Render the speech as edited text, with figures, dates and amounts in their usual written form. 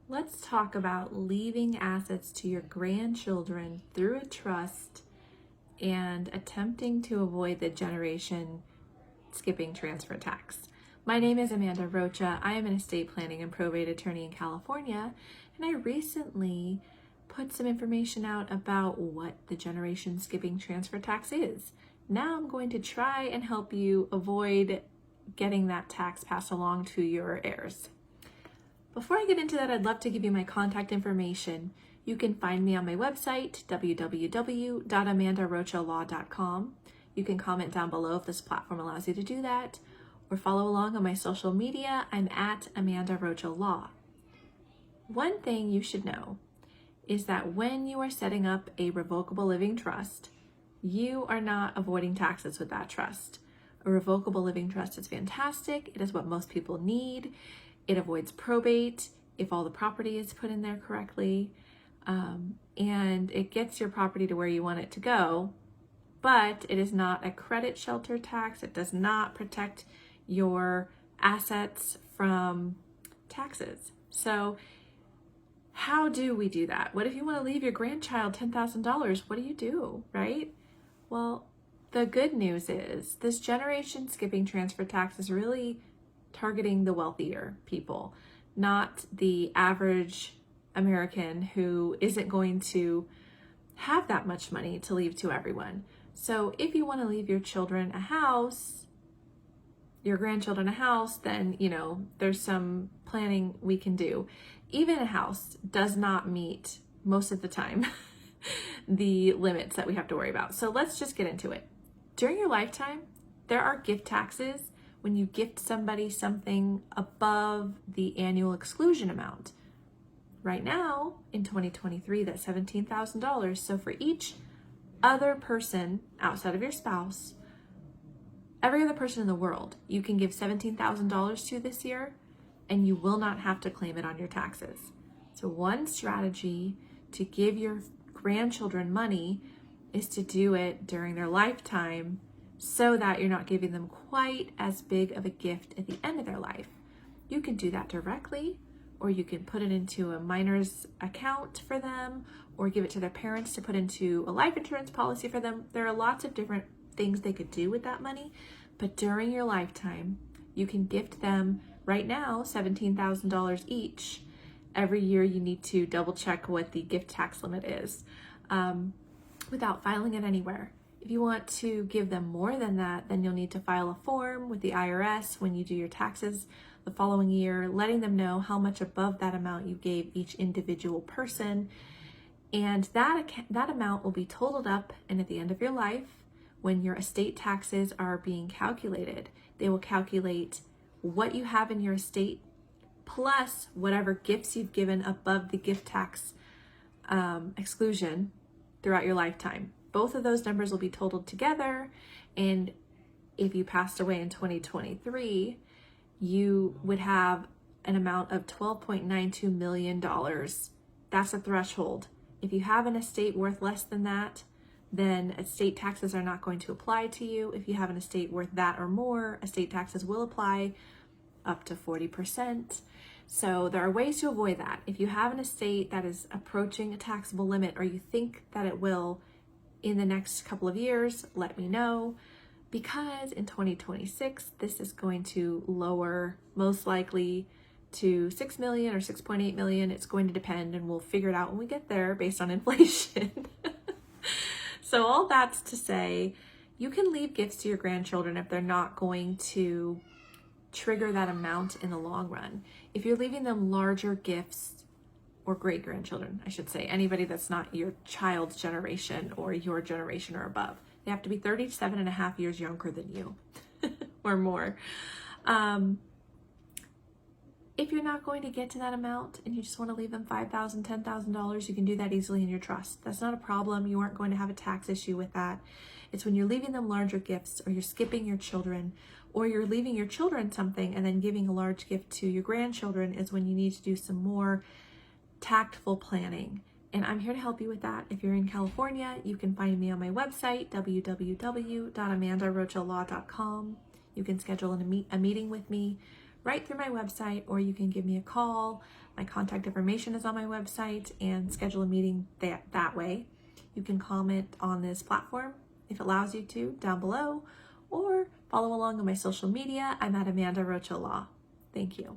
Let's talk about leaving assets to your grandchildren through a trust and attempting to avoid the generation skipping transfer tax. My name is Amanda Rocha. I am an estate planning and probate attorney in California, and I recently put some information out about what the generation skipping transfer tax is. Now I'm going to try and help you avoid getting that tax passed along to your heirs. Before I get into that, I'd love to give you my contact information. You can find me on my website, www.amandarocalaw.com. You can comment down below if this platform allows you to do that, or follow along on my social media. I'm at Amanda Rocha Law. One thing you should know is that when you are setting up a revocable living trust, you are not avoiding taxes with that trust. A revocable living trust is fantastic. It is what most people need. It avoids probate if all the property is put in there correctly, and it gets your property to where you want it to go, but it is not a credit shelter tax. It does not protect your assets from taxes. So how do we do that? What if you want to leave your grandchild $10,000? What do, right? Well, the good news is this generation skipping transfer tax is really targeting the wealthier people, not the average American who isn't going to have that much money to leave to everyone. So if you want to leave your children a house, your grandchildren a house, then, there's some planning we can do. Even a house does not meet, most of the time, the limits that we have to worry about. So let's just get into it. During your lifetime, there are gift taxes when you gift somebody something above the annual exclusion amount. Right now, in 2023, that's $17,000. So for each other person outside of your spouse, every other person in the world, you can give $17,000 to this year, and you will not have to claim it on your taxes. So one strategy to give your grandchildren money is to do it during their lifetime, so that you're not giving them quite as big of a gift at the end of their life. You can do that directly, or you can put it into a minor's account for them, or give it to their parents to put into a life insurance policy for them. There are lots of different things they could do with that money, but during your lifetime, you can gift them right now $17,000 each. Every year you need to double check what the gift tax limit is without filing it anywhere. If you want to give them more than that, then you'll need to file a form with the IRS when you do your taxes the following year, letting them know how much above that amount you gave each individual person. And that amount will be totaled up, and at the end of your life, when your estate taxes are being calculated, they will calculate what you have in your estate plus whatever gifts you've given above the gift tax exclusion throughout your lifetime. Both of those numbers will be totaled together, and if you passed away in 2023, you would have an amount of $12.92 million. That's a threshold. If you have an estate worth less than that, then estate taxes are not going to apply to you. If you have an estate worth that or more, estate taxes will apply up to 40%. So there are ways to avoid that. If you have an estate that is approaching a taxable limit, or you think that it will in the next couple of years, let me know, because in 2026, this is going to lower most likely to 6 million or 6.8 million. It's going to depend, and we'll figure it out when we get there based on inflation. So all that's to say, you can leave gifts to your grandchildren if they're not going to trigger that amount in the long run. If you're leaving them larger gifts, or great-grandchildren, I should say, anybody that's not your child's generation or your generation or above. They have to be 37 and a half years younger than you or more. If you're not going to get to that amount and you just want to leave them $5,000, $10,000, you can do that easily in your trust. That's not a problem. You aren't going to have a tax issue with that. It's when you're leaving them larger gifts, or you're skipping your children, or you're leaving your children something and then giving a large gift to your grandchildren, is when you need to do some more tactful planning. And I'm here to help you with that. If you're in California, you can find me on my website, www.amandarocalaw.com. You can schedule a meeting with me right through my website, or you can give me a call. My contact information is on my website, and schedule a meeting that way. You can comment on this platform if it allows you to down below, or follow along on my social media. I'm at Amanda Rocha Law. Thank you.